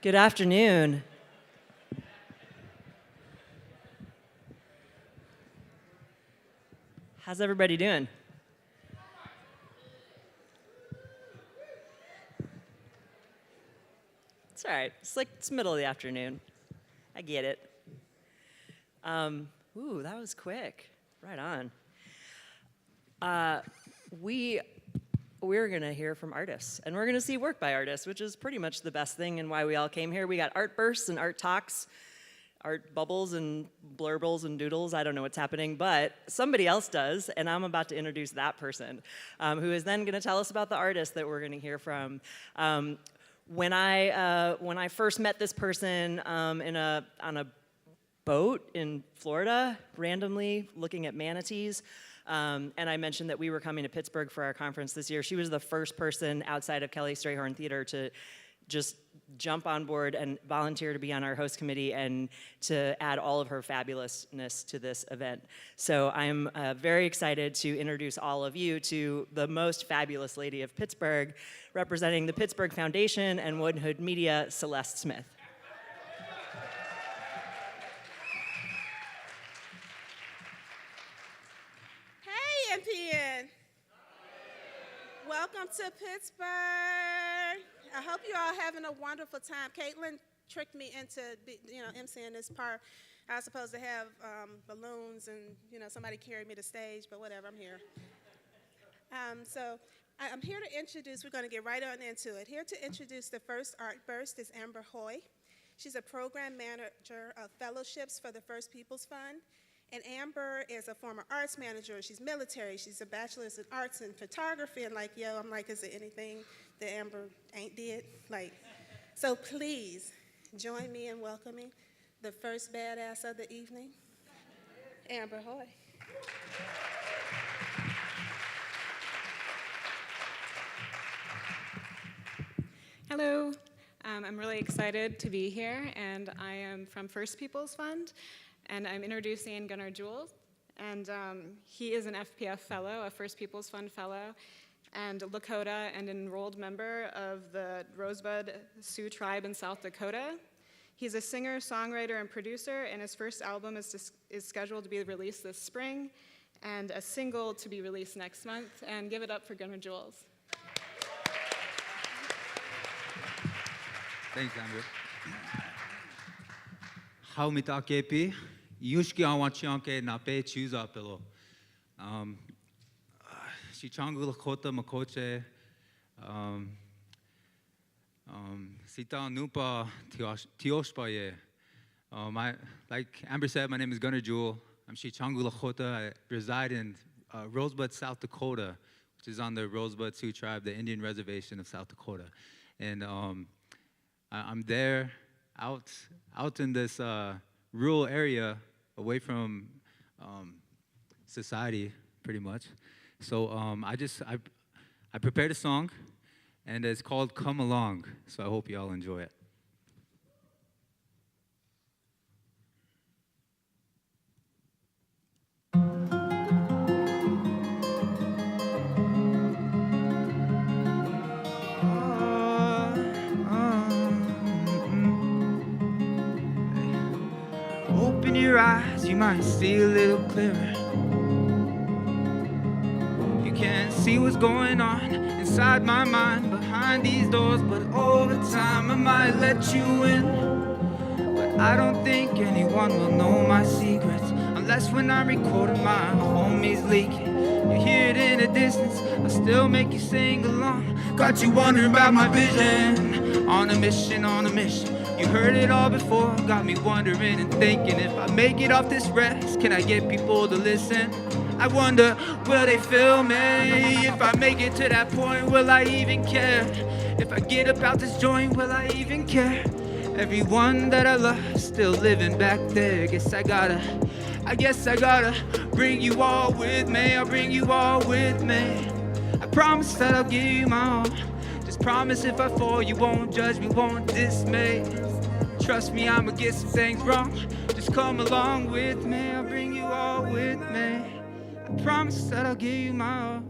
Good afternoon. How's everybody doing? It's all right. It's middle of the afternoon. I get it. Ooh, that was quick. Right on. We're going to hear from artists, and we're going to see work by artists, which is pretty much the best thing and why we all came here. We got art bursts and art talks, art bubbles and blurbles and doodles. I don't know what's happening, but somebody else does, and I'm about to introduce that person, who is then going to tell us about the artist that we're going to hear from. When I first met this person on a boat in Florida, randomly looking at manatees, and I mentioned that we were coming to Pittsburgh for our conference this year. She was the first person outside of Kelly Strayhorn Theater to just jump on board and volunteer to be on our host committee and to add all of her fabulousness to this event. So I'm very excited to introduce all of you to the most fabulous lady of Pittsburgh, representing the Pittsburgh Foundation and Woodhood Media, Celeste Smith. NPN. Welcome to Pittsburgh. I hope you're all having a wonderful time. Caitlin tricked me into, emceeing this part. I was supposed to have balloons and, somebody carried me to stage, but whatever, I'm here. So I'm here to introduce, we're going to get right on into it. Here to introduce the first art burst is Amber Hoy. She's a program manager of fellowships for the First Peoples Fund. And Amber is a former arts manager. She's military. She's a bachelor's in arts and photography. And I'm like, is there anything that Amber ain't did? So please join me in welcoming the first badass of the evening, Amber Hoy. Hello. I'm really excited to be here, and I am from First Peoples Fund. And I'm introducing Gunnar Jules, and he is an FPF fellow, a First Peoples Fund fellow, and Lakota, and an enrolled member of the Rosebud Sioux tribe in South Dakota. He's a singer, songwriter, and producer, and his first album is scheduled to be released this spring, and a single to be released next month. And give it up for Gunnar Jules. Thanks, Amber. How me ta kepi? Yushki awachianke na pe chuza pelo. She changula kota makoche. Sita nupa tioshpaye. Like Amber said, my name is Gunnar Jewel. I'm Shi Changula Kota. I reside in Rosebud, South Dakota, which is on the Rosebud Sioux tribe, the Indian reservation of South Dakota. And I'm there, out in this rural area, away from society, pretty much. So I prepared a song, and it's called "Come Along." So I hope you all enjoy it. Open your eyes, you might see a little clearer. You can't see what's going on inside my mind behind these doors, but over time I might let you in. But I don't think anyone will know my secrets unless when I'm recording my homies leaking. You hear it in the distance, I'll still make you sing along. Got you wondering about my vision. On a mission, on a mission. You heard it all before, got me wondering and thinking, if I make it off this rest, can I get people to listen? I wonder, will they feel me? If I make it to that point, will I even care? If I get up out this joint, will I even care? Everyone that I love still living back there. I guess I gotta bring you all with me. I'll bring you all with me. I promise that I'll give you my all. Just promise if I fall, you won't judge me, won't dismay. Trust me, I'ma get some things wrong. Just come along with me, I'll bring you all with me. I promise that I'll give you my all.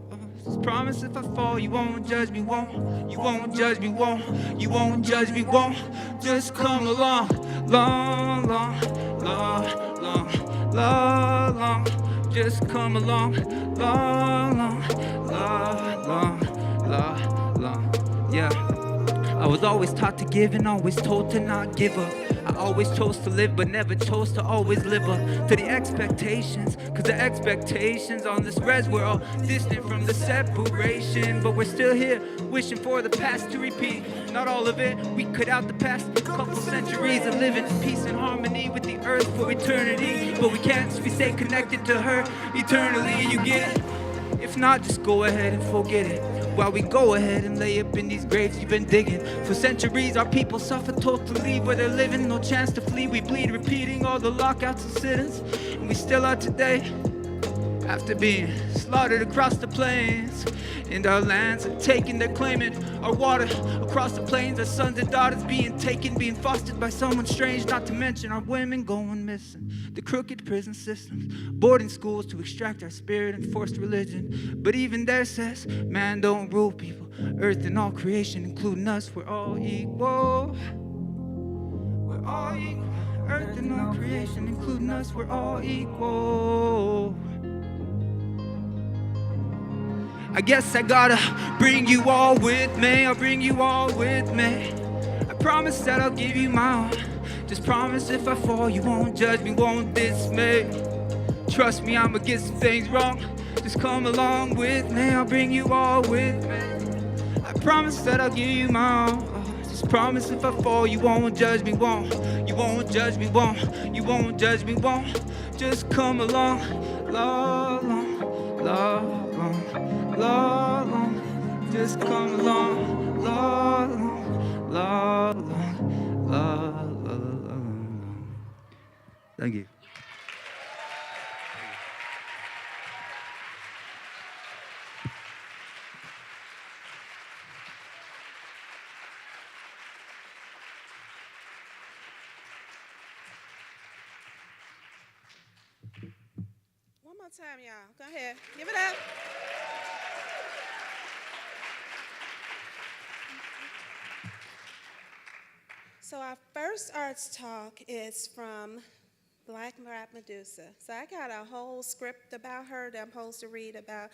Just promise if I fall, you won't judge me, won't. You won't judge me, won't. You won't judge me, won't. Just come along, long, long, long, long, long, long. Just come along, long, long, long, long, long, long. Yeah. I was always taught to give and always told to not give up. I always chose to live but never chose to always live up to the expectations. Cause the expectations on this res, we're all distant from the separation. But we're still here, wishing for the past to repeat. Not all of it, we cut out the past couple centuries of living in peace and harmony with the earth for eternity. But we can't if we stay connected to her eternally, you get it? If not, just go ahead and forget it. While we go ahead and lay up in these graves you've been digging. For centuries our people suffer, told to leave where they're living. No chance to flee, we bleed, repeating all the lockouts and sit-ins. And we still are today, after being slaughtered across the plains. And our lands are taken, they're claiming our water across the plains. Our sons and daughters being taken, being fostered by someone strange. Not to mention our women going missing. The crooked prison systems, boarding schools to extract our spirit and forced religion. But even there says, man don't rule people. Earth and all creation, including us, we're all equal. We're all equal. Earth and all creation, including us, we're all equal. I guess I gotta bring you all with me. I'll bring you all with me. I promise that I'll give you my all. Just promise if I fall, you won't judge me, won't dismay. Trust me, I'ma get some things wrong. Just come along with me. I'll bring you all with me. I promise that I'll give you my all. Just promise if I fall, you won't judge me, won't. You won't judge me, won't. You won't judge me, won't. Just come along, la, la, la, la. La, la, just come along, la, la, la, la, la, la, la. Thank you. One more time, y'all. Go ahead. Give it up. So our first arts talk is from Blak M.A.D.U.S.A. So I got a whole script about her that I'm supposed to read about,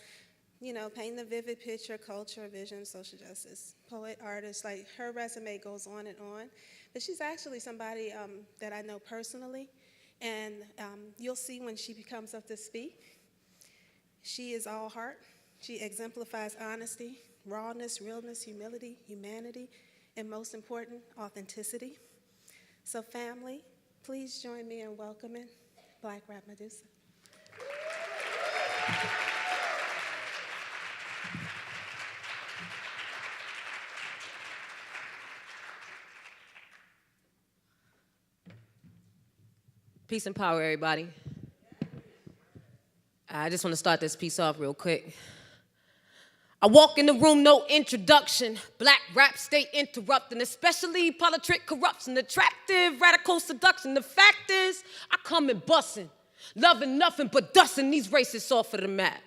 you know, painting the vivid picture, culture, vision, social justice, poet, artist. Like, her resume goes on and on. But she's actually somebody that I know personally. And you'll see when she comes up to speak. She is all heart. She exemplifies honesty, rawness, realness, humility, humanity, and most important, authenticity. So family, please join me in welcoming Blak M.A.D.U.S.A. Peace and power, everybody. I just want to start this piece off real quick. I walk in the room, no introduction. Black rap stay interrupting, especially politic corruption, attractive, radical seduction. The fact is, I come in bussin', loving nothing but dusting these racists off of the map.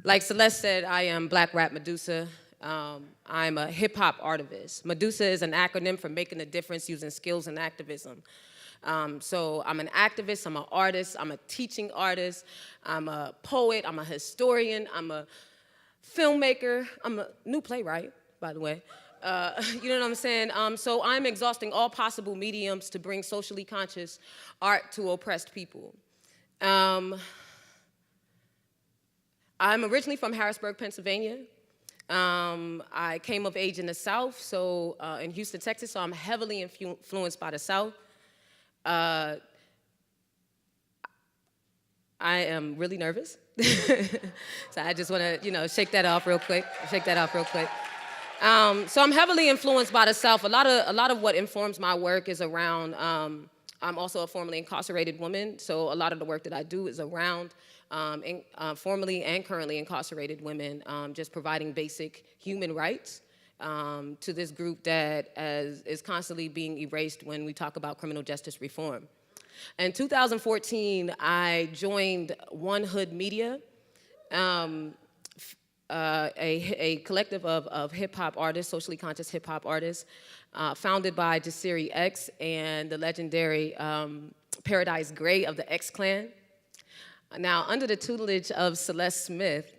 Like Celeste said, I am Blak M.A.D.U.S.A. I'm a hip-hop artivist. M.A.D.U.S.A is an acronym for making a difference using skills and activism. So I'm an activist, I'm an artist, I'm a teaching artist, I'm a poet, I'm a historian, I'm a filmmaker, I'm a new playwright, by the way. You know what I'm saying? So I'm exhausting all possible mediums to bring socially conscious art to oppressed people. I'm originally from Harrisburg, Pennsylvania. I came of age in the South, so in Houston, Texas, so I'm heavily influenced by the South. I am really nervous. So I just want to, shake that off real quick. So I'm heavily influenced by the South. A lot of what informs my work is around, I'm also a formerly incarcerated woman, so a lot of the work that I do is around formerly and currently incarcerated women, just providing basic human rights to this group that is constantly being erased when we talk about criminal justice reform. In 2014, I joined One Hood Media. a collective of hip-hop artists, socially conscious hip-hop artists, founded by Jasiri X and the legendary Paradise Gray of the X Clan. Now, under the tutelage of Celeste Smith,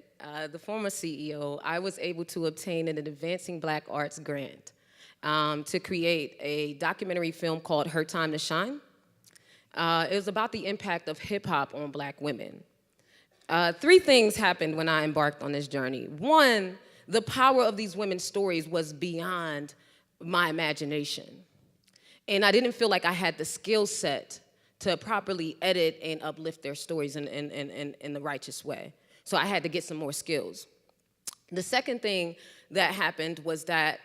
the former CEO, I was able to obtain an Advancing Black Arts grant to create a documentary film called Her Time to Shine. It was about the impact of hip-hop on Black women. 3 things happened when I embarked on this journey. One, the power of these women's stories was beyond my imagination. And I didn't feel like I had the skill set to properly edit and uplift their stories in the righteous way. So I had to get some more skills. The second thing that happened was that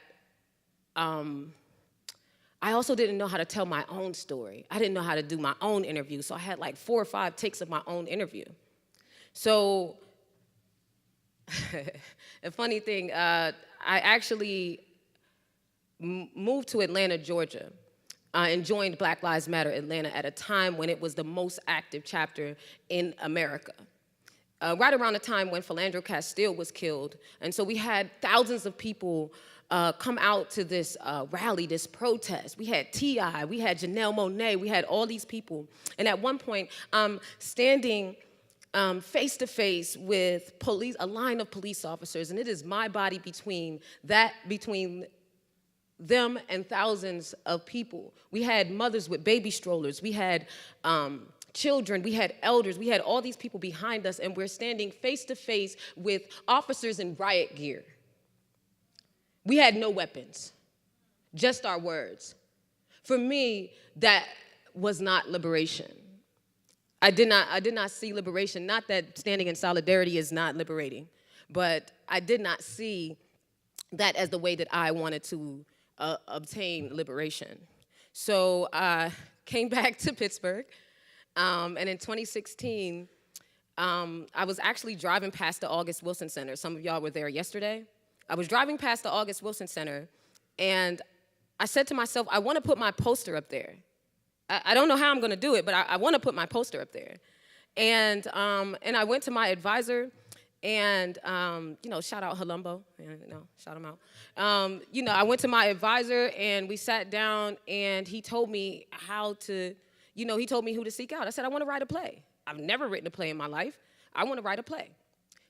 I also didn't know how to tell my own story. I didn't know how to do my own interview, so I had like 4 or 5 takes of my own interview. So, a funny thing, I actually moved to Atlanta, Georgia, and joined Black Lives Matter Atlanta at a time when it was the most active chapter in America. Right around the time when Philando Castile was killed, and so we had thousands of people come out to this rally, this protest. We had T.I., we had Janelle Monáe, we had all these people. And at one point, I'm standing face to face with a line of police officers, and it is my body between them and thousands of people. We had mothers with baby strollers, we had children, we had elders, we had all these people behind us, and we're standing face to face with officers in riot gear. We had no weapons, just our words. For me, that was not liberation. I did not see liberation. Not that standing in solidarity is not liberating, but I did not see that as the way that I wanted to obtain liberation. So I came back to Pittsburgh, and in 2016, I was actually driving past the August Wilson Center. Some of y'all were there yesterday. I was driving past the August Wilson Center, and I said to myself, I want to put my poster up there. I don't know how I'm going to do it, but I want to put my poster up there. And I went to my advisor, and shout out Halumbo, shout him out. I went to my advisor, and we sat down, and he told me he told me who to seek out. I said, I want to write a play. I've never written a play in my life. I want to write a play.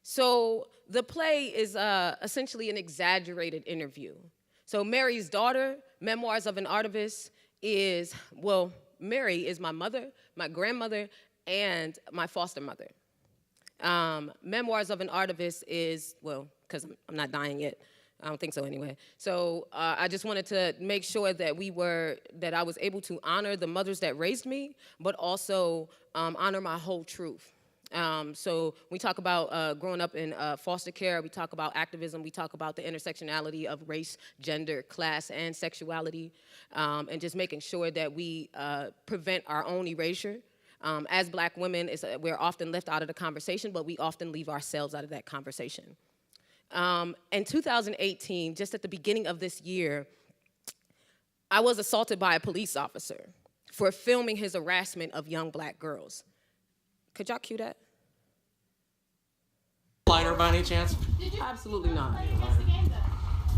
So the play is essentially an exaggerated interview. So Mary's daughter, Memoirs of an Artivist, Mary is my mother, my grandmother, and my foster mother. Memoirs of an Artivist is, because I'm not dying yet. I don't think so anyway. So I just wanted to make sure that I was able to honor the mothers that raised me, but also honor my whole truth. So we talk about growing up in foster care, we talk about activism, we talk about the intersectionality of race, gender, class, and sexuality, and just making sure that we prevent our own erasure. As Black women, we're often left out of the conversation, but we often leave ourselves out of that conversation. In 2018, just at the beginning of this year, I was assaulted by a police officer for filming his harassment of young Black girls. Could y'all cue that? Liner by any chance? Absolutely not. I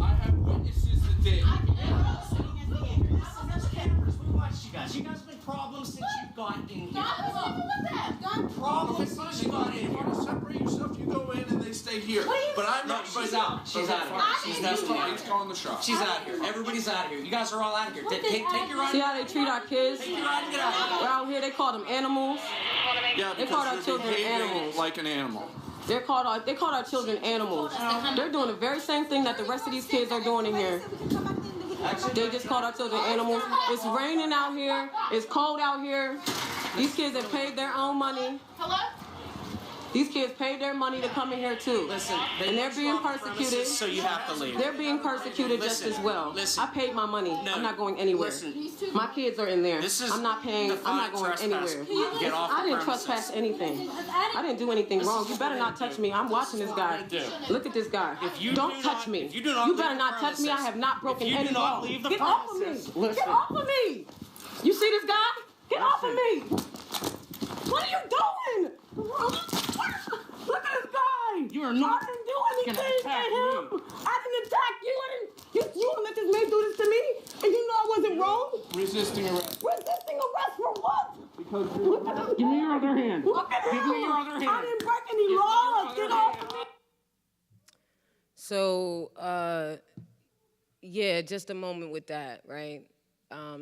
have witnesses today. You guys have been problems since you got in here. Problems since you got in here. You want to separate yourself, you go in and they stay here. But I'm not. She's out. She's out of here. He's calling the shot. She's out of here. Everybody's out of here. You guys are all out of here. Take your ride. See how they treat our kids? Take your ride and get out of here. We're out here, they call them animals. Yeah, They called our because children you're behaving animals. like an animal. They called our children animals. They're doing the very same thing that the rest of these kids are doing in here. They just called our children animals. It's raining out here. It's cold out here. These kids have paid their own money. Hello? These kids paid their money to come in here too. Listen, and they're being persecuted. So you have to leave. They're being persecuted just as well. I paid my money. No, I'm not going anywhere. listen. My kids are in there. I'm not paying. I'm not going trespass. anywhere. Get off the I didn't premises. trespass anything. I didn't do anything wrong. You better not touch me. I'm watching this guy. Look at this guy. Don't touch me. If you do not You leave better the not touch me. I premises. have not broken If you any do not law. leave the Get off of me. premises. Get off of me. You see this guy? Get off of me. What are you doing? Look at this guy. You are not I didn't do anything gonna to attack him. me. I didn't attack you. You gonna let this man do this to me? And you know I wasn't wrong? Resisting arrest. Resisting arrest for what? Because Look at this Give me man. your other hand. Look at him. Give me your other hand. I didn't break any Give me your laws. other Get off hand. of me. So, yeah, just a moment with that, right?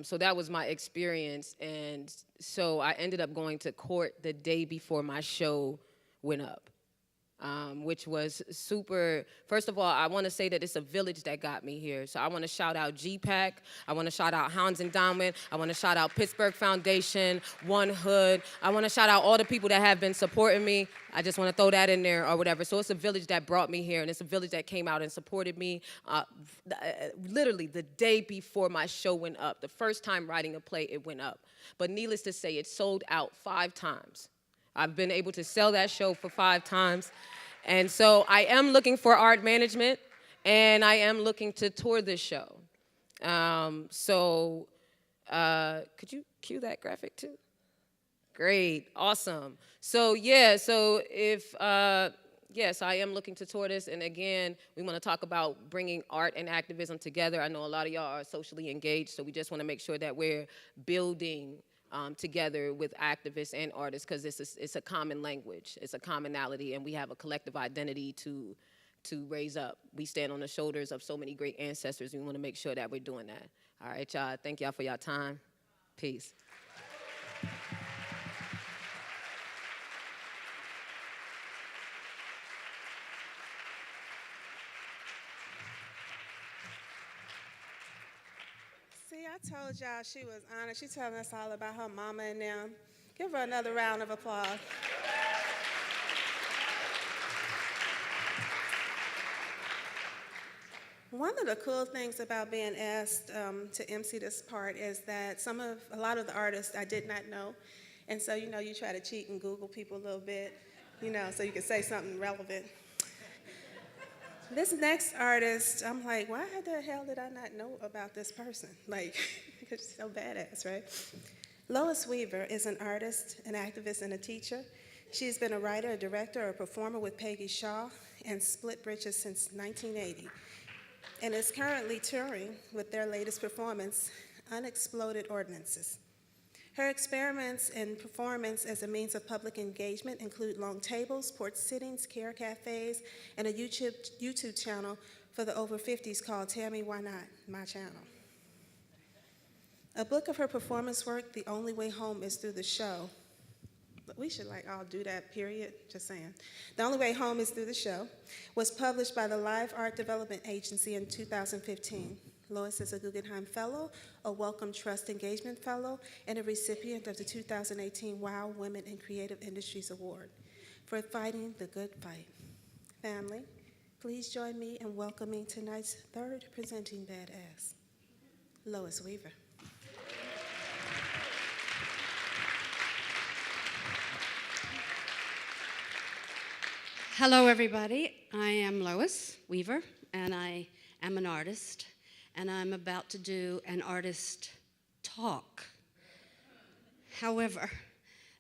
So that was my experience, and so I ended up going to court the day before my show went up, which was super. First of all, I want to say that it's a village that got me here. So I want to shout out GPAC. I want to shout out Hounds Endowment. I want to shout out Pittsburgh Foundation, One Hood. I want to shout out all the people that have been supporting me. I just want to throw that in there or whatever. So it's a village that brought me here, and it's a village that came out and supported me literally the day before my show went up. The first time writing a play, it went up. But needless to say, it sold out 5 times. I've been able to sell that show for 5 times. And so I am looking for art management, and I am looking to tour this show. Could you cue that graphic too? Great, awesome. So yeah, so if, yes, I am looking to tour this, and again, we want to talk about bringing art and activism together. I know a lot of y'all are socially engaged, so we just want to make sure that we're building together with activists and artists, because it's a common language, it's a commonality, and we have a collective identity to raise up. We stand on the shoulders of so many great ancestors. We want to make sure that we're doing that. All right, y'all, thank y'all for your time. Peace. See, I told y'all she was honored. She's telling us all about her mama and them. Give her another round of applause. One of the cool things about being asked to MC this part is that a lot of the artists I did not know. And so, you try to cheat and Google people a little bit, so you can say something relevant. This next artist, I'm like, why the hell did I not know about this person? Like, because she's so badass, right? Lois Weaver is an artist, an activist, and a teacher. She's been a writer, a director, a performer with M.A.D.U.S.A and Split Britches since 1980, and is currently touring with their latest performance, Unexploded Ordinances. Her experiments in performance as a means of public engagement include long tables, porch sittings, care cafes, and a YouTube channel for the over 50s called Tell Me Why Not, My Channel. A book of her performance work, The Only Way Home is Through the Show. But we should all do that, period, just saying. The Only Way Home is Through the Show was published by the Live Art Development Agency in 2015. Lois is a Guggenheim Fellow, a Wellcome Trust Engagement Fellow, and a recipient of the 2018 WOW Women in Creative Industries Award for fighting the good fight. Family, please join me in welcoming tonight's third presenting badass, Lois Weaver. Hello, everybody. I am Lois Weaver, and I am an artist, and I'm about to do an artist talk. However,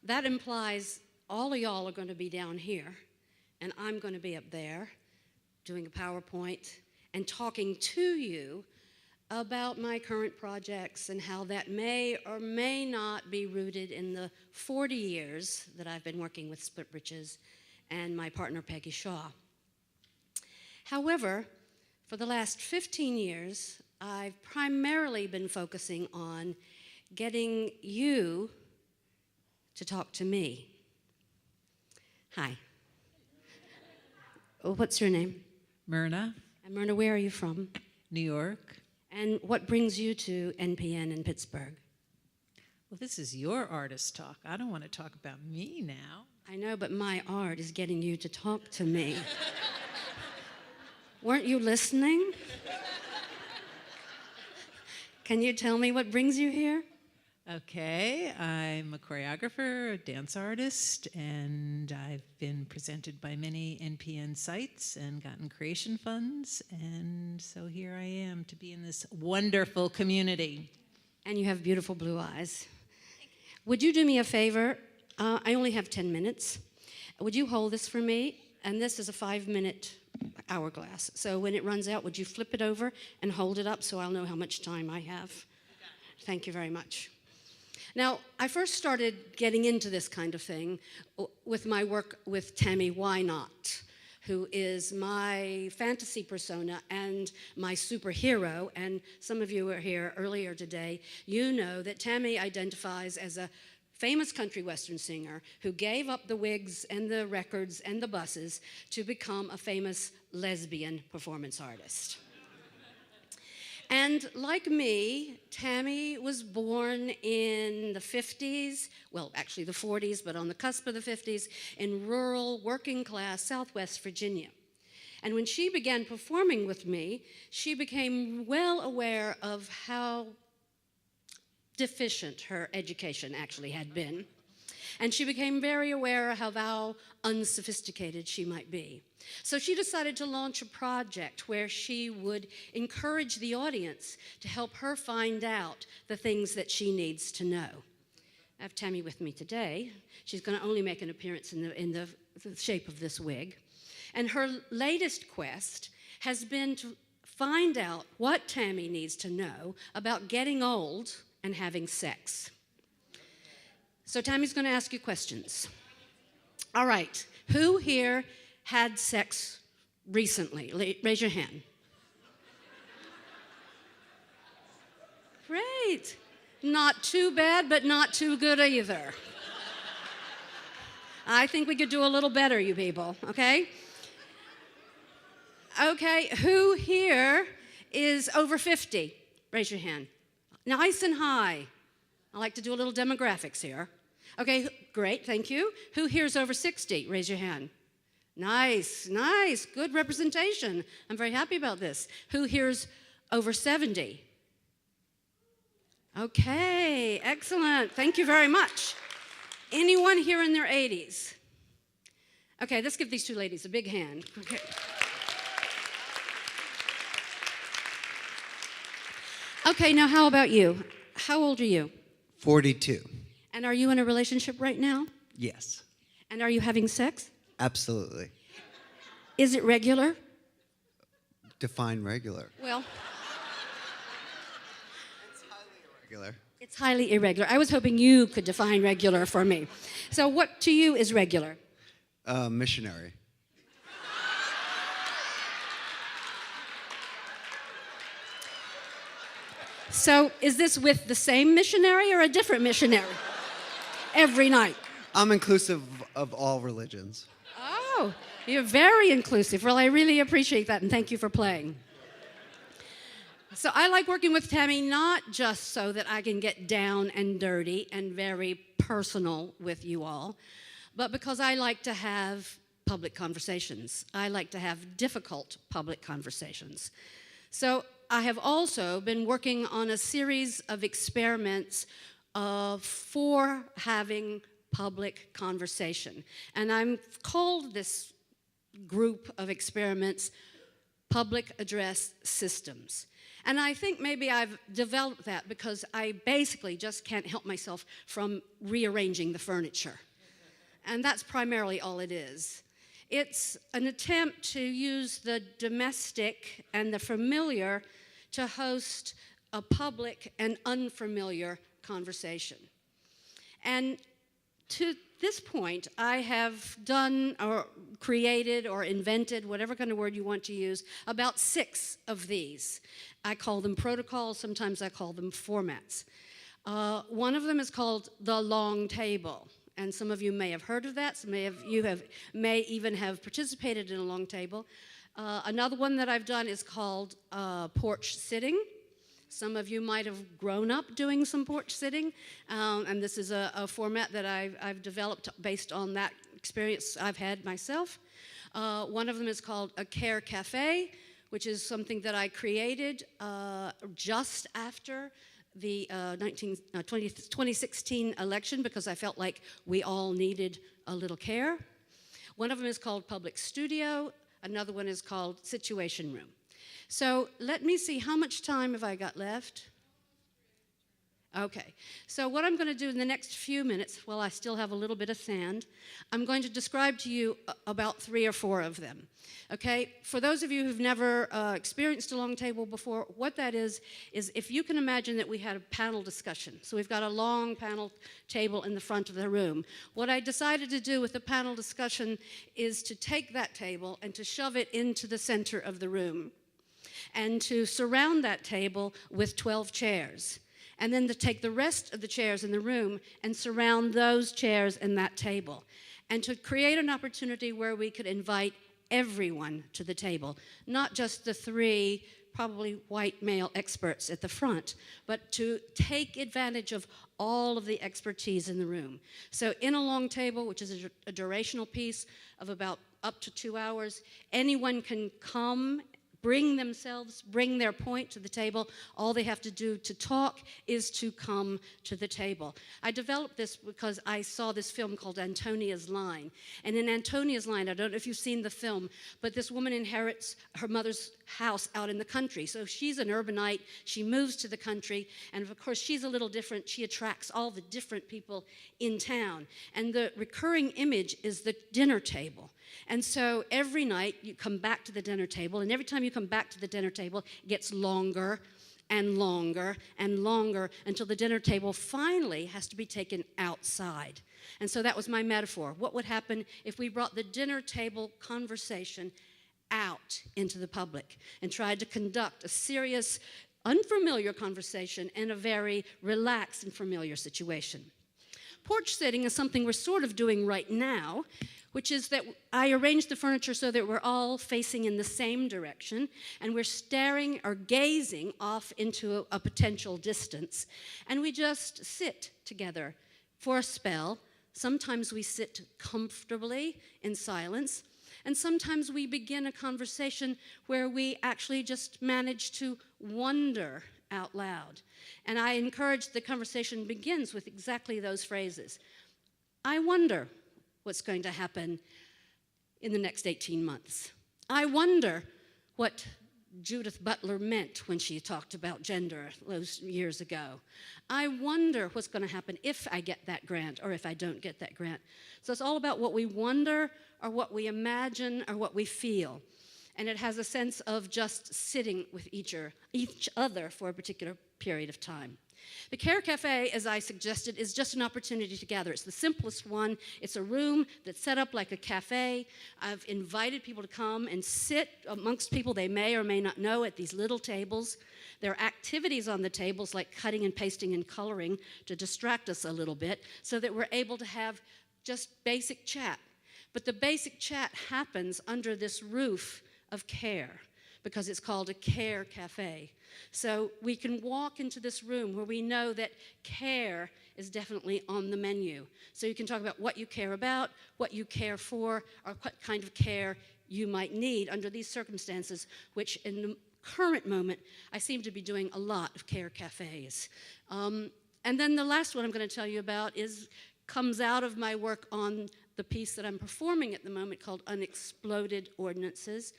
that implies all of y'all are going to be down here, and I'm going to be up there doing a PowerPoint and talking to you about my current projects and how that may or may not be rooted in the 40 years that I've been working with Split Britches and my partner, Peggy Shaw. However, for the last 15 years, I've primarily been focusing on getting you to talk to me. Hi. What's your name? Myrna, And Myrna, where are you from? New York. And what brings you to NPN in Pittsburgh? Well, this is your artist talk. I don't want to talk about me now. I know, but my art is getting you to talk to me. Weren't you listening? Can you tell me what brings you here? Okay, I'm a choreographer, a dance artist, and I've been presented by many NPN sites and gotten creation funds, and so here I am to be in this wonderful community. And you have beautiful blue eyes. Would you do me a favor? I only have 10 minutes. Would you hold this for me? and this is a 5-minute hourglass. So when it runs out, would you flip it over and hold it up so I'll know how much time I have? Thank you very much. Now, I first started getting into this kind of thing with my work with Tammy Why Not, who is my fantasy persona and my superhero. And some of you were here earlier today. You know that Tammy identifies as a famous country western singer who gave up the wigs and the records and the buses to become a famous lesbian performance artist. And like me, Tammy was born in the 50s, well, actually the 40s, but on the cusp of the 50s, in rural, working-class Southwest Virginia. And when she began performing with me, she became well aware of how deficient her education actually had been. And she became very aware of how unsophisticated she might be. So she decided to launch a project where she would encourage the audience to help her find out the things that she needs to know. I have Tammy with me today. She's going to only make an appearance in the shape of this wig. And her latest quest has been to find out what Tammy needs to know about getting old and having sex. So Tammy's going to ask you questions. All right, who here had sex recently? Raise your hand. Great. Not too bad, but not too good either. I think we could do a little better, you people, okay? Okay, who here is over 50? Raise your hand. Nice and high. I like to do a little demographics here. Okay, great, thank you. Who here is over 60? Raise your hand. Nice, nice, good representation. I'm very happy about this. Who here's over 70? Okay, excellent. Thank you very much. Anyone here in their 80s? Okay, let's give these two ladies a big hand. Okay. Okay, now how about you? How old are you? 42. And are you in a relationship right now? Yes. And are you having sex? Absolutely. Is it regular? Define regular. Well, Regular. it's highly irregular. I was hoping you could define regular for me. So what to you is regular? Missionary. So is this with the same missionary or a different missionary? Every night. I'm inclusive of all religions. Oh, you're very inclusive. Well, I really appreciate that, and thank you for playing. So I like working with Tammy not just so that I can get down and dirty and very personal with you all, but because I like to have public conversations. I like to have difficult public conversations. So I have also been working on a series of experiments for having public conversation. And I've called this group of experiments public address systems. And I think maybe I've developed that because I basically just can't help myself from rearranging the furniture. And that's primarily all it is. It's an attempt to use the domestic and the familiar to host a public and unfamiliar conversation. And to this point, I have done or created or invented, whatever kind of word you want to use, about 6 of these. I call them protocols, sometimes I call them formats. One of them is called the long table. And some of you may have heard of that. Some of you may even have participated in a long table. Another one that I've done is called porch sitting. Some of you might have grown up doing some porch sitting, and this is a format that I've developed based on that experience I've had myself. One of them is called a care cafe, which is something that I created just after the 2016 election because I felt like we all needed a little care. One of them is called public studio. Another one is called situation room. So let me see, how much time have I got left? Okay, so what I'm going to do in the next few minutes, while I still have a little bit of sand, I'm going to describe to you about 3 or 4 of them. Okay, for those of you who've never experienced a long table before, what that is if you can imagine that we had a panel discussion. So we've got a long panel table in the front of the room. What I decided to do with the panel discussion is to take that table and to shove it into the center of the room and to surround that table with 12 chairs. And then to take the rest of the chairs in the room and surround those chairs and that table. And to create an opportunity where we could invite everyone to the table, not just the 3 probably white male experts at the front, but to take advantage of all of the expertise in the room. So in a long table, which is a durational piece of about up to 2 hours, anyone can come, bring their point to the table. All they have to do to talk is to come to the table. I developed this because I saw this film called Antonia's Line. And in Antonia's Line, I don't know if you've seen the film, but this woman inherits her mother's house out in the country. So she's an urbanite. She moves to the country. And of course, she's a little different. She attracts all the different people in town. And the recurring image is the dinner table. And so every night you come back to the dinner table, and every time you come back to the dinner table, it gets longer and longer and longer until the dinner table finally has to be taken outside. And so that was my metaphor. What would happen if we brought the dinner table conversation out into the public and tried to conduct a serious, unfamiliar conversation in a very relaxed and familiar situation? Porch sitting is something we're sort of doing right now, which is that I arranged the furniture so that we're all facing in the same direction, and we're staring or gazing off into a potential distance, and we just sit together for a spell. Sometimes we sit comfortably in silence, and sometimes we begin a conversation where we actually just manage to wonder out loud. And I encourage the conversation begins with exactly those phrases. I wonder what's going to happen in the next 18 months. I wonder what Judith Butler meant when she talked about gender those years ago. I wonder what's going to happen if I get that grant or if I don't get that grant. So it's all about what we wonder or what we imagine or what we feel. And it has a sense of just sitting with each other for a particular period of time. The Care Cafe, as I suggested, is just an opportunity to gather. It's the simplest one. It's a room that's set up like a cafe. I've invited people to come and sit amongst people they may or may not know at these little tables. There are activities on the tables like cutting and pasting and coloring to distract us a little bit so that we're able to have just basic chat. But the basic chat happens under this roof of care, because it's called a Care Cafe. So we can walk into this room where we know that care is definitely on the menu. So you can talk about what you care about, what you care for, or what kind of care you might need under these circumstances, which in the current moment, I seem to be doing a lot of Care Cafes. And then the last one I'm going to tell you about comes out of my work on the piece that I'm performing at the moment called Unexploded Ordinances.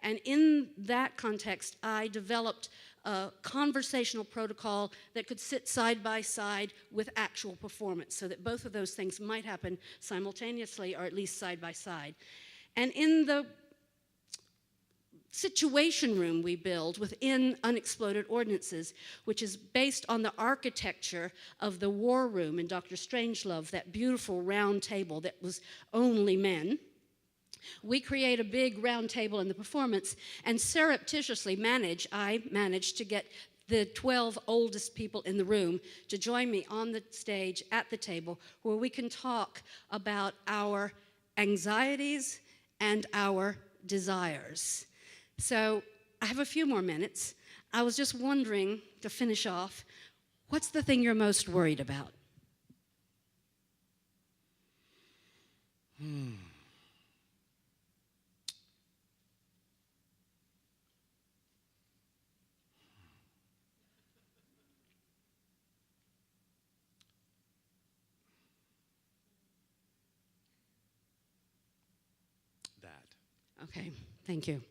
And in that context, I developed a conversational protocol that could sit side by side with actual performance so that both of those things might happen simultaneously or at least side by side. And in the situation room we build within Unexploded Ordinances, which is based on the architecture of the War Room in Dr. Strangelove, that beautiful round table that was only men, we create a big round table in the performance and surreptitiously I managed to get the 12 oldest people in the room to join me on the stage at the table where we can talk about our anxieties and our desires. So I have a few more minutes. I was just wondering, to finish off, what's the thing you're most worried about? Okay, thank you.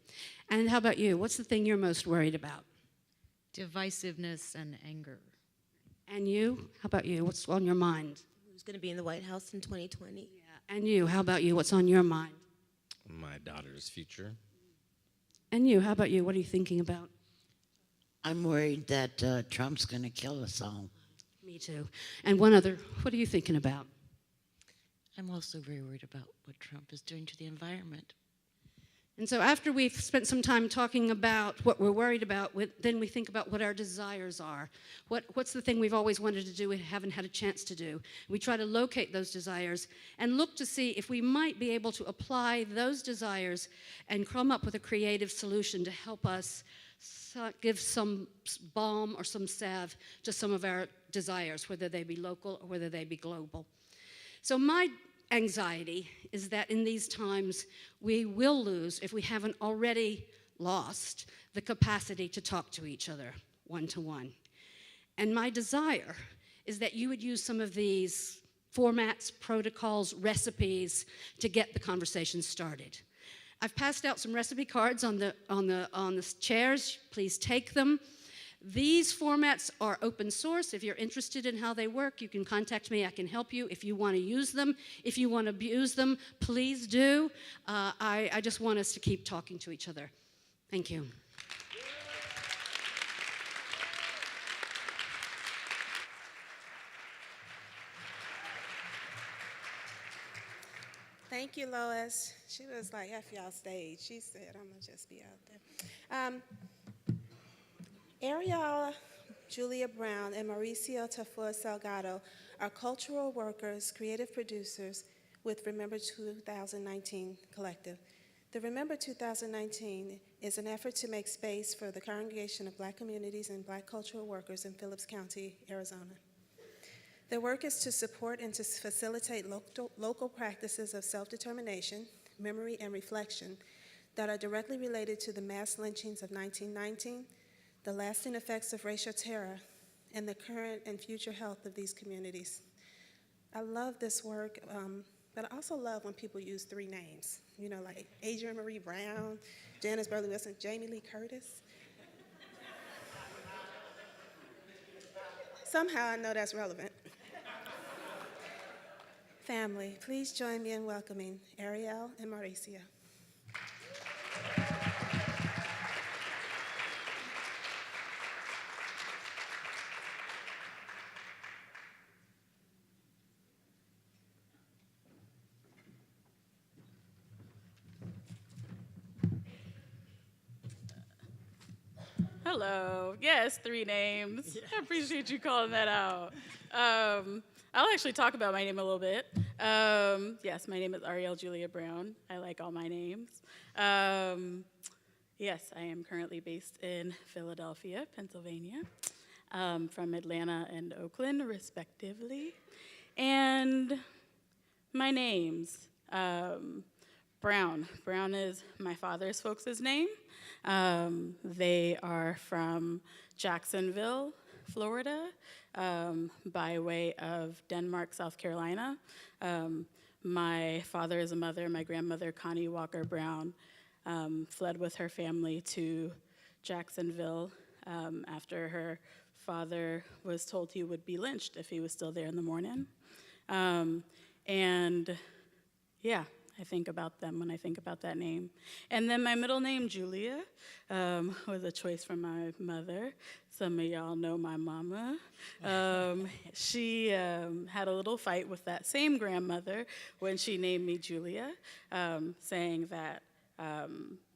And how about you? What's the thing you're most worried about? Divisiveness and anger. And you? How about you? What's on your mind? Who's going to be in the White House in 2020? Yeah. And you? How about you? What's on your mind? My daughter's future. And you? How about you? What are you thinking about? I'm worried that Trump's going to kill us all. Me too. And one other, what are you thinking about? I'm also very worried about what Trump is doing to the environment. And so after we've spent some time talking about what we're worried about, then we think about what our desires are. What's the thing we've always wanted to do and haven't had a chance to do? We try to locate those desires and look to see if we might be able to apply those desires and come up with a creative solution to help us give some balm or some salve to some of our desires, whether they be local or whether they be global. So my anxiety is that in these times we will lose, if we haven't already lost, the capacity to talk to each other one-to-one. And my desire is that you would use some of these formats, protocols, recipes to get the conversation started. I've passed out some recipe cards on the chairs. Please take them. These formats are open source. If you're interested in how they work, you can contact me. I can help you if you want to use them. If you want to abuse them, please do. I just want us to keep talking to each other. Thank you. Thank you, Lois. She was like, F y'all stage. She said, I'm going to just be out there. Arielle, Julia Brown, and Mauricio Salgado are cultural workers, creative producers with Remember 2019 Collective. The Remember 2019 is an effort to make space for the Congregation of Black Communities and Black Cultural Workers in Phillips County, Arizona. Their work is to support and to facilitate local practices of self-determination, memory, and reflection that are directly related to the mass lynchings of 1919, the lasting effects of racial terror, and the current and future health of these communities. I love this work, but I also love when people use three names, you know, like Adrienne Marie Brown, Janice Burley Wilson, Jamie Lee Curtis. Somehow I know that's relevant. Family, please join me in welcoming Arielle and Mauricio. Hello. Yes, three names. I appreciate you calling that out. I'll actually talk about my name a little bit. Yes, my name is Arielle Julia Brown. I like all my names. Yes, I am currently based in Philadelphia, Pennsylvania, from Atlanta and Oakland, respectively. And my names, Brown. Brown is my father's folks' name. They are from Jacksonville, Florida, by way of Denmark, South Carolina. My father is a mother. My grandmother, Connie Walker Brown, fled with her family to Jacksonville after her father was told he would be lynched if he was still there in the morning. And yeah, I think about them when I think about that name. And then my middle name, Julia, was a choice from my mother. Some of y'all know my mama. She had a little fight with that same grandmother when she named me Julia, saying that,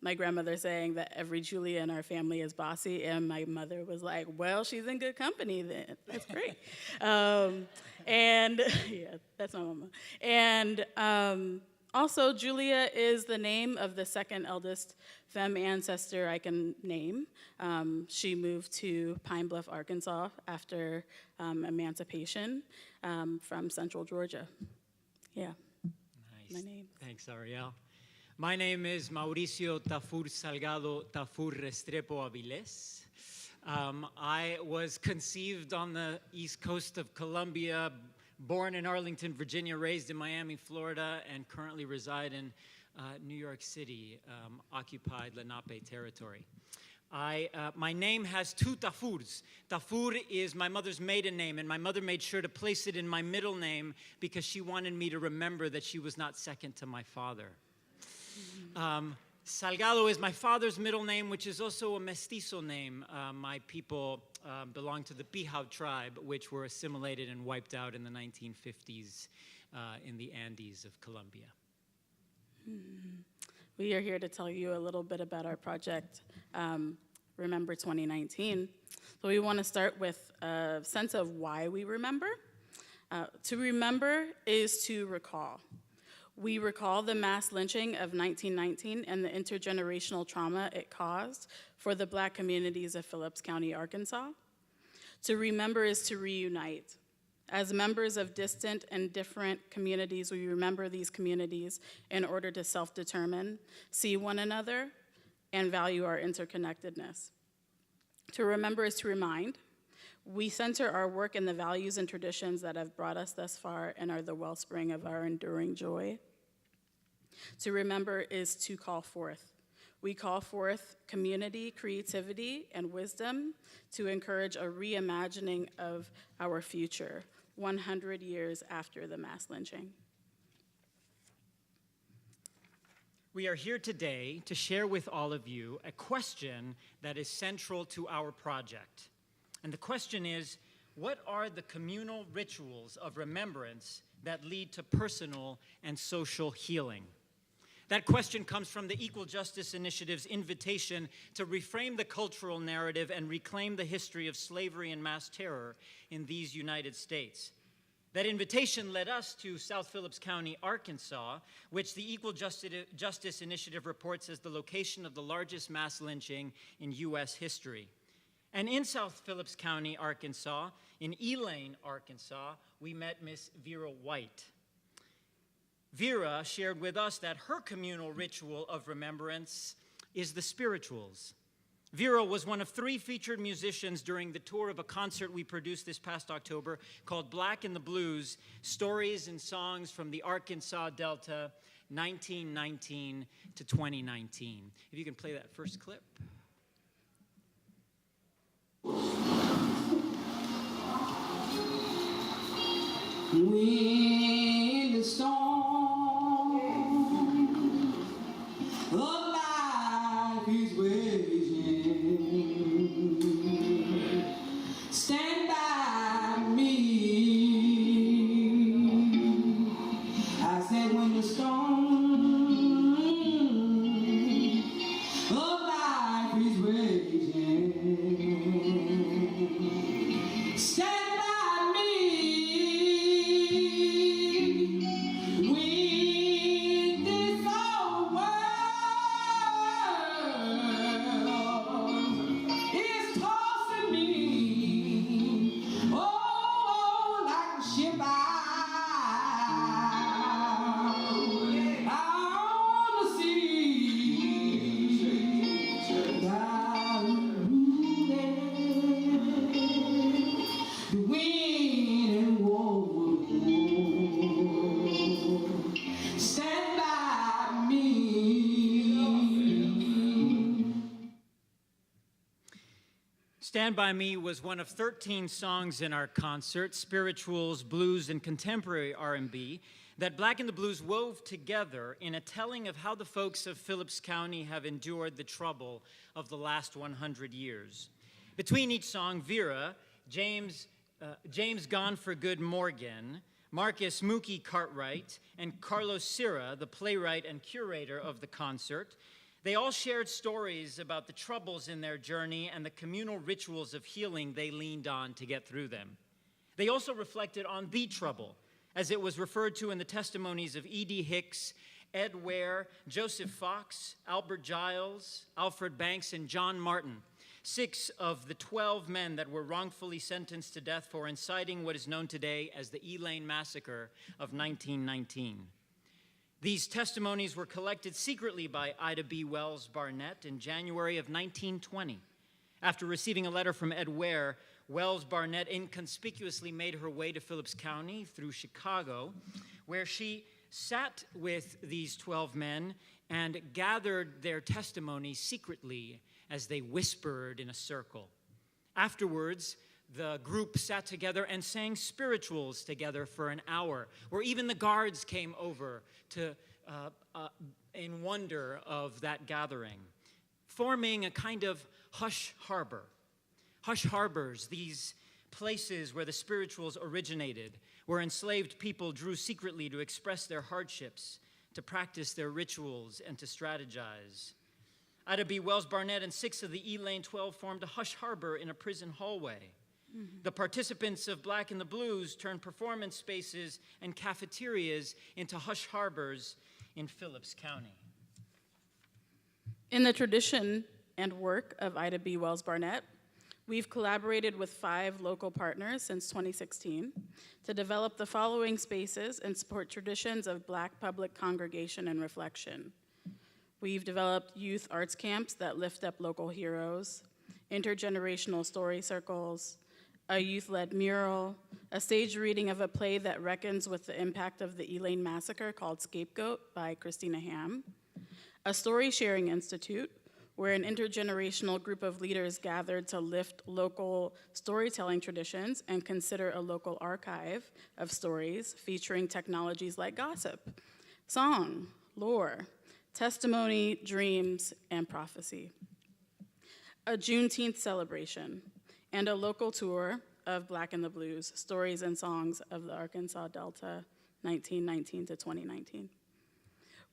my grandmother saying that every Julia in our family is bossy, and my mother was like, well, she's in good company then. That's great. And yeah, that's my mama. And also, Julia is the name of the second eldest femme ancestor I can name. She moved to Pine Bluff, Arkansas after emancipation from Central Georgia. Yeah, Nice. my name. Thanks, Arielle. My name is Mauricio Tafur Salgado Tafur Restrepo Aviles. I was conceived on the east coast of Colombia, born in Arlington, Virginia, raised in Miami, Florida, and currently reside in New York City, occupied Lenape territory. My name has two Tafurs. Tafur is my mother's maiden name, and my mother made sure to place it in my middle name because she wanted me to remember that she was not second to my father. Salgado is my father's middle name, which is also a mestizo name. My people belong to the Pijao tribe, which were assimilated and wiped out in the 1950s in the Andes of Colombia. We are here to tell you a little bit about our project, Remember 2019. So we want to start with a sense of why we remember. To remember is to recall. We recall the mass lynching of 1919 and the intergenerational trauma it caused for the Black communities of Phillips County, Arkansas. To remember is to reunite. As members of distant and different communities, we remember these communities in order to self-determine, see one another, and value our interconnectedness. To remember is to remind. We center our work in the values and traditions that have brought us thus far and are the wellspring of our enduring joy. To remember is to call forth. We call forth community, creativity, and wisdom to encourage a reimagining of our future 100 years after the mass lynching. We are here today to share with all of you a question that is central to our project. And the question is, what are the communal rituals of remembrance that lead to personal and social healing? That question comes from the Equal Justice Initiative's invitation to reframe the cultural narrative and reclaim the history of slavery and mass terror in these United States. That invitation led us to South Phillips County, Arkansas, which the Equal Justice Initiative reports as the location of the largest mass lynching in U.S. history. And in South Phillips County, Arkansas, in Elaine, Arkansas, we met Miss Vera White. Vera shared with us that her communal ritual of remembrance is the spirituals. Vera was one of 3 featured musicians during the tour of a concert we produced this past October called Blak and the Blues, Stories and Songs from the Arkansas Delta, 1919 to 2019. If you can play that first clip. When the storm of life is raging, stand by me. I said when the storm of life is raging, stand by me. When this old world is tossing me, oh, like a ship out on the sea, down the wind and water, stand by me. Stand By Me was one of 13 songs in our concert, spirituals, blues, and contemporary R&B, that Blak and the Blues wove together in a telling of how the folks of Phillips County have endured the trouble of the last 100 years. Between each song, Vera, James Gone for Good Morgan, Marcus Mookie Cartwright, and Carlos Sierra, the playwright and curator of the concert, they all shared stories about the troubles in their journey and the communal rituals of healing they leaned on to get through them. They also reflected on the trouble, as it was referred to in the testimonies of E.D. Hicks, Ed Ware, Joseph Fox, Albert Giles, Alfred Banks, and John Martin, 6 of the 12 men that were wrongfully sentenced to death for inciting what is known today as the Elaine Massacre of 1919. These testimonies were collected secretly by Ida B. Wells Barnett in January of 1920. After receiving a letter from Ed Ware, Wells Barnett inconspicuously made her way to Phillips County through Chicago, where she sat with these 12 men and gathered their testimony secretly as they whispered in a circle. Afterwards, the group sat together and sang spirituals together for an hour, where even the guards came over to, in wonder of that gathering, forming a kind of hush harbor. Hush harbors, these places where the spirituals originated, where enslaved people drew secretly to express their hardships, to practice their rituals, and to strategize. Ida B. Wells Barnett and 6 of the Elaine 12 formed a hush harbor in a prison hallway. The participants of Blak and the Blues turned performance spaces and cafeterias into hush harbors in Phillips County. In the tradition and work of Ida B. Wells Barnett, we've collaborated with 5 local partners since 2016 to develop the following spaces and support traditions of Black public congregation and reflection. We've developed youth arts camps that lift up local heroes, intergenerational story circles, a youth-led mural, a stage reading of a play that reckons with the impact of the Elaine massacre called Scapegoat by Christina Hamm, a story-sharing institute where an intergenerational group of leaders gathered to lift local storytelling traditions and consider a local archive of stories featuring technologies like gossip, song, lore, testimony, dreams, and prophecy. A Juneteenth celebration, and a local tour of Blak and the Blues, Stories and Songs of the Arkansas Delta, 1919 to 2019.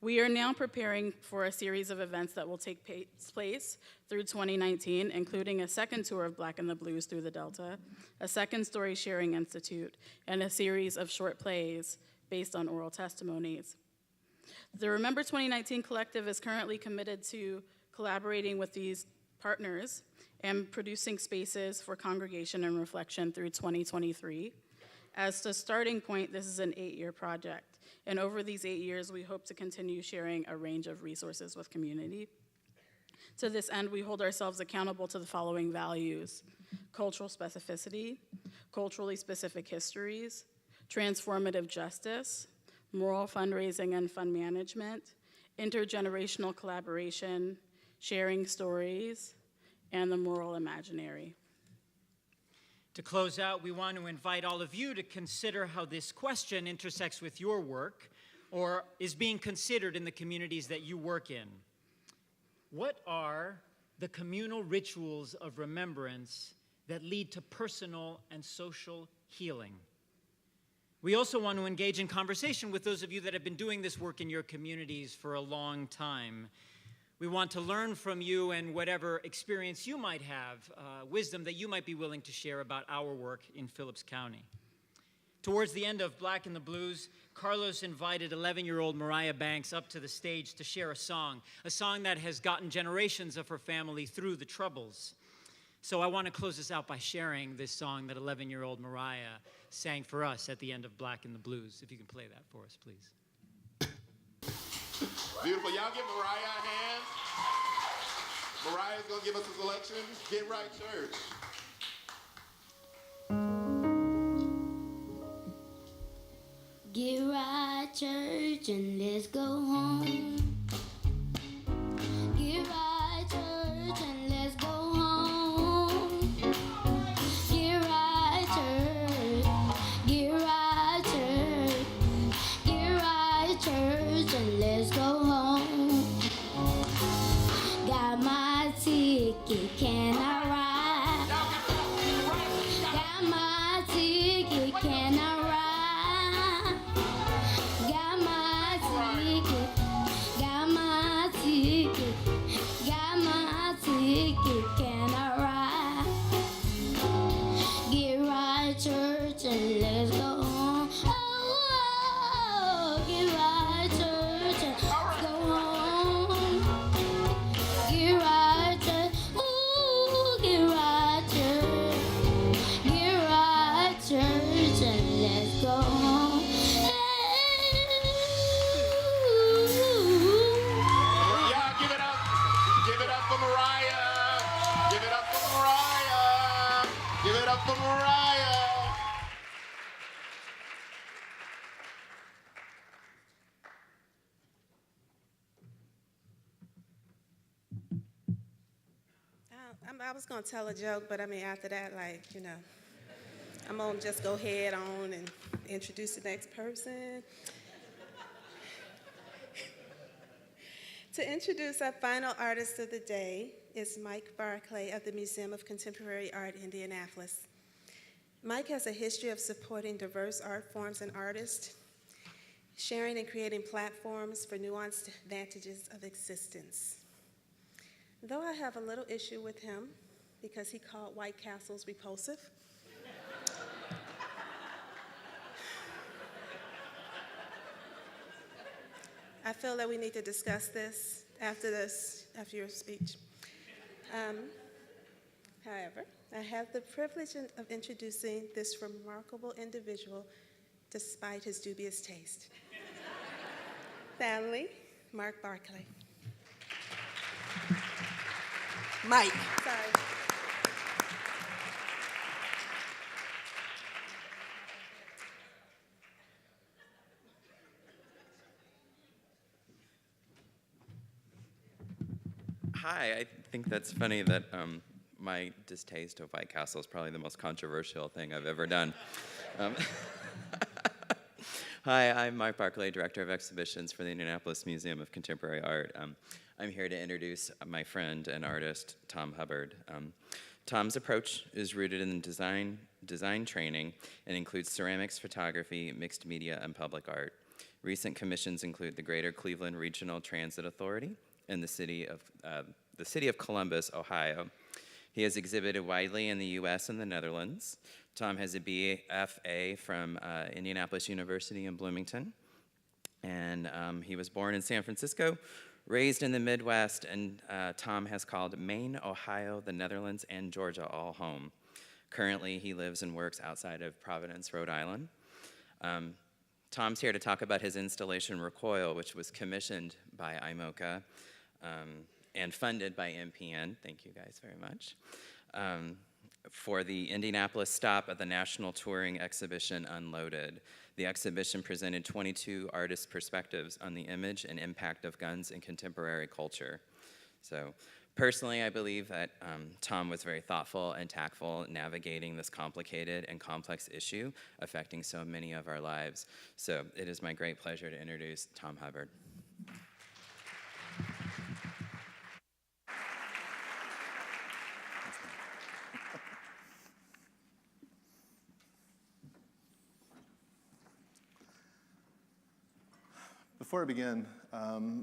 We are now preparing for a series of events that will take place through 2019, including a second tour of Blak and the Blues through the Delta, a second story sharing institute, and a series of short plays based on oral testimonies. The Remember 2019 Collective is currently committed to collaborating with these partners and producing spaces for congregation and reflection through 2023. As the starting point, this is an 8-year project, and over these 8 years, we hope to continue sharing a range of resources with community. To this end, we hold ourselves accountable to the following values: cultural specificity, culturally specific histories, transformative justice, moral fundraising and fund management, intergenerational collaboration, sharing stories, and the moral imaginary. To close out, we want to invite all of you to consider how this question intersects with your work or is being considered in the communities that you work in. What are the communal rituals of remembrance that lead to personal and social healing? We also want to engage in conversation with those of you that have been doing this work in your communities for a long time. We want to learn from you and whatever experience you might have, wisdom that you might be willing to share about our work in Phillips County. Towards the end of Blak and the Blues, Carlos invited 11-year-old Mariah Banks up to the stage to share a song that has gotten generations of her family through the Troubles. So I want to close this out by sharing this song that 11-year-old Mariah sang for us at the end of Blak and the Blues. If you can play that for us, please. Beautiful. Y'all give Mariah a hand. Mariah's going to give us a selection. Get Right Church. Get right, church, and let's go home. Get right, church, and let's go home. Get right, church. Get right, church. Get right, church, and let's go home. Got my ticket, can I ride? Got my ticket, can I ride? Got my ticket, got my ticket, got my ticket, can I ride? Get right, church, and let's go home. Oh, get right, church, and let's go home. Get right, church, ooh, get right, church. Get right, church, and let's go home. Y'all give it up. Give it up for Mariah. Give it up for Mariah. Give it up for Mariah. I was going to tell a joke, but I mean, after that, like, you know, I'm going to just go head on and introduce the next person. To introduce our final artist of the day is Mike Barclay of the Museum of Contemporary Art, Indianapolis. Mike has a history of supporting diverse art forms and artists, sharing and creating platforms for nuanced vantages of existence. Though I have a little issue with him because he called White Castles repulsive, I feel that we need to discuss this after your speech. However, I have the privilege of introducing this remarkable individual despite his dubious taste. Family, Mark Barclay. Mike. Sorry. Hi, I think that's funny that my distaste of White Castle is probably the most controversial thing I've ever done. Hi, I'm Mark Barclay, Director of Exhibitions for the Indianapolis Museum of Contemporary Art. I'm here to introduce my friend and artist, Tom Hubbard. Tom's approach is rooted in design training and includes ceramics, photography, mixed media, and public art. Recent commissions include the Greater Cleveland Regional Transit Authority and the city of Columbus, Ohio. He has exhibited widely in the U.S. and the Netherlands. Tom has a B.F.A. from Indianapolis University in Bloomington. And he was born in San Francisco, raised in the Midwest, and Tom has called Maine, Ohio, the Netherlands, and Georgia all home. Currently, he lives and works outside of Providence, Rhode Island. Tom's here to talk about his installation Recoil, which was commissioned by M.A.D.U.S.A. And funded by NPN, thank you guys very much, for the Indianapolis stop of the National Touring Exhibition Unloaded. The exhibition presented 22 artist perspectives on the image and impact of guns in contemporary culture. So personally, I believe that Tom was very thoughtful and tactful navigating this complicated and complex issue affecting so many of our lives. So it is my great pleasure to introduce Tom Hubbard. Before I begin,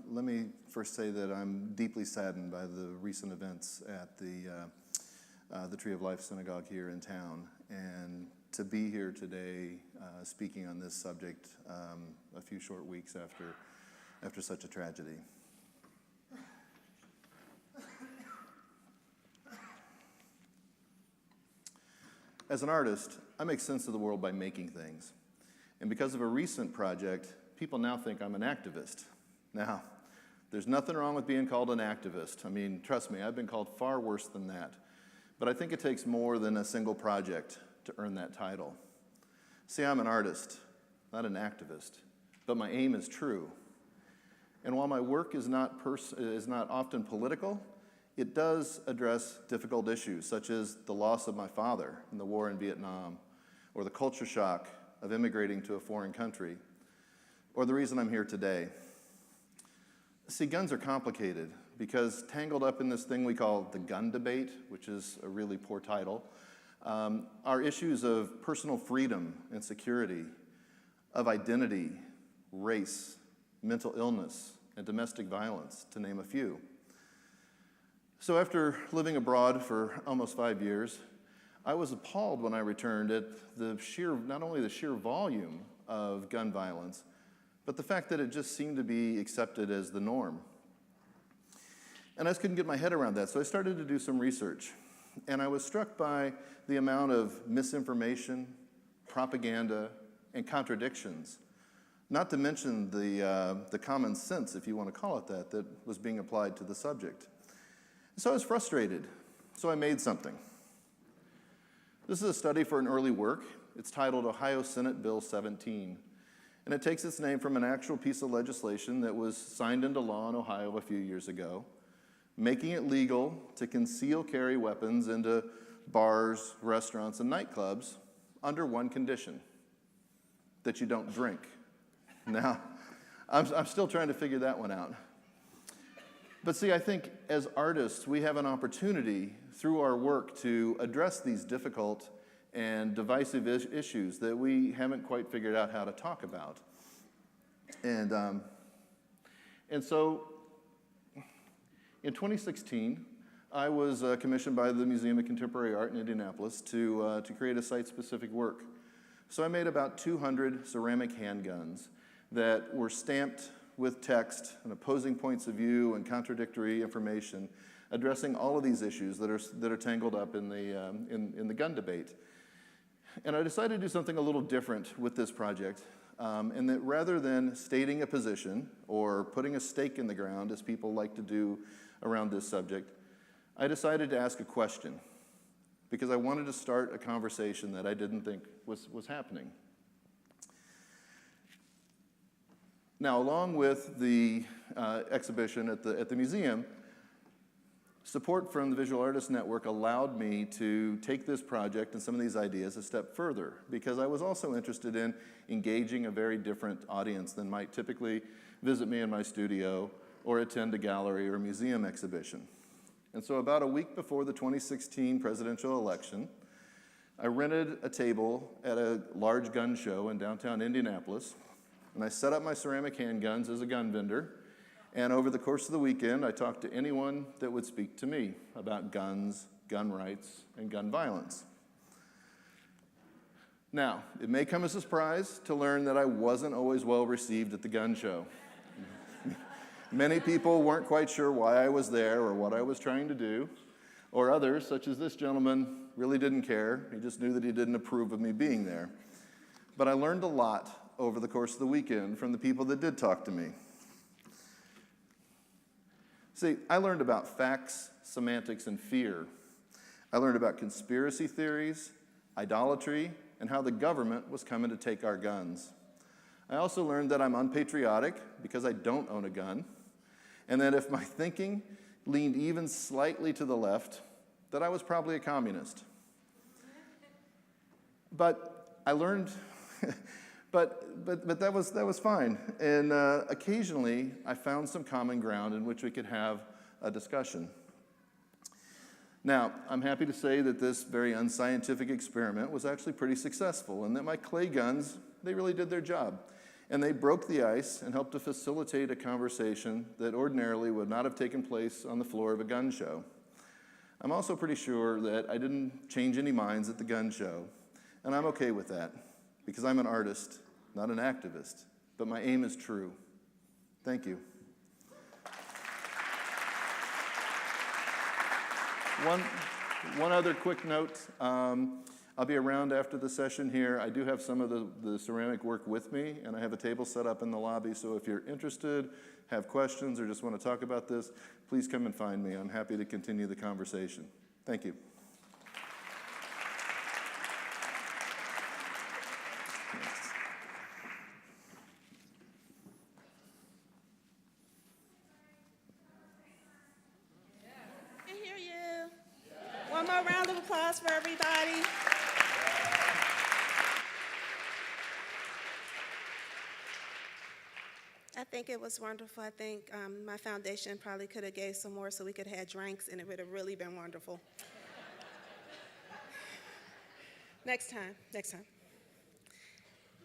let me first say that I'm deeply saddened by the recent events at the Tree of Life Synagogue here in town, and to be here today speaking on this subject a few short weeks after such a tragedy. As an artist, I make sense of the world by making things, and because of a recent project, people now think I'm an activist. Now, there's nothing wrong with being called an activist. I mean, trust me, I've been called far worse than that. But I think it takes more than a single project to earn that title. See, I'm an artist, not an activist, but my aim is true. And while my work is not often political, it does address difficult issues, such as the loss of my father in the war in Vietnam, or the culture shock of immigrating to a foreign country, or the reason I'm here today. See, guns are complicated because tangled up in this thing we call the gun debate, which is a really poor title, are issues of personal freedom and security, of identity, race, mental illness, and domestic violence, to name a few. So after living abroad for almost 5 years, I was appalled when I returned at not only the sheer volume of gun violence, but the fact that it just seemed to be accepted as the norm. And I just couldn't get my head around that, so I started to do some research. And I was struck by the amount of misinformation, propaganda, and contradictions, not to mention the common sense, if you want to call it that was being applied to the subject. So I was frustrated, so I made something. This is a study for an early work. It's titled Ohio Senate Bill 17. And it takes its name from an actual piece of legislation that was signed into law in Ohio a few years ago, making it legal to conceal carry weapons into bars, restaurants, and nightclubs under one condition, that you don't drink. Now, I'm still trying to figure that one out. But see, I think as artists, we have an opportunity through our work to address these difficult and divisive issues that we haven't quite figured out how to talk about. And so in 2016, I was commissioned by the Museum of Contemporary Art in Indianapolis to create a site-specific work. So I made about 200 ceramic handguns that were stamped with text and opposing points of view and contradictory information, addressing all of these issues that are tangled up in the gun debate. And I decided to do something a little different with this project, and that rather than stating a position or putting a stake in the ground, as people like to do around this subject, I decided to ask a question, because I wanted to start a conversation that I didn't think was happening. Now, along with the exhibition at the museum, support from the Visual Artists Network allowed me to take this project and some of these ideas a step further, because I was also interested in engaging a very different audience than might typically visit me in my studio or attend a gallery or museum exhibition. And so about a week before the 2016 presidential election, I rented a table at a large gun show in downtown Indianapolis, and I set up my ceramic handguns as a gun vendor. And over the course of the weekend, I talked to anyone that would speak to me about guns, gun rights, and gun violence. Now, it may come as a surprise to learn that I wasn't always well received at the gun show. Many people weren't quite sure why I was there or what I was trying to do, or others, such as this gentleman, really didn't care. He just knew that he didn't approve of me being there. But I learned a lot over the course of the weekend from the people that did talk to me. See, I learned about facts, semantics, and fear. I learned about conspiracy theories, idolatry, and how the government was coming to take our guns. I also learned that I'm unpatriotic because I don't own a gun, and that if my thinking leaned even slightly to the left, that I was probably a communist. But I learned, but that was fine. And occasionally, I found some common ground in which we could have a discussion. Now, I'm happy to say that this very unscientific experiment was actually pretty successful, and that my clay guns, they really did their job. And they broke the ice and helped to facilitate a conversation that ordinarily would not have taken place on the floor of a gun show. I'm also pretty sure that I didn't change any minds at the gun show, and I'm okay with that, because I'm an artist, not an activist, but my aim is true. Thank you. One other quick note. I'll be around after the session here. I do have some of the ceramic work with me, and I have a table set up in the lobby, so if you're interested, have questions, or just want to talk about this, please come and find me. I'm happy to continue the conversation. Thank you. I hear you. One more round of applause for everybody. I think it was wonderful. I think my foundation probably could have gave some more so we could have had drinks, and it would have really been wonderful. Next time.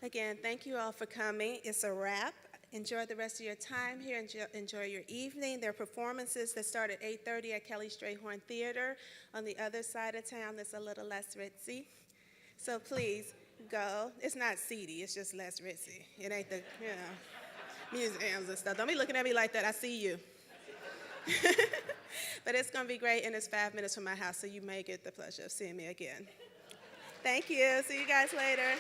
Again, thank you all for coming. It's a wrap. Enjoy the rest of your time here. Enjoy your evening. There are performances that start at 8:30 at Kelly Strayhorn Theater. On the other side of town, that's a little less ritzy. So please go. It's not seedy, it's just less ritzy. It ain't the, museums and stuff. Don't be looking at me like that. I see you. But it's going to be great, and it's 5 minutes from my house, so you may get the pleasure of seeing me again. Thank you. See you guys later.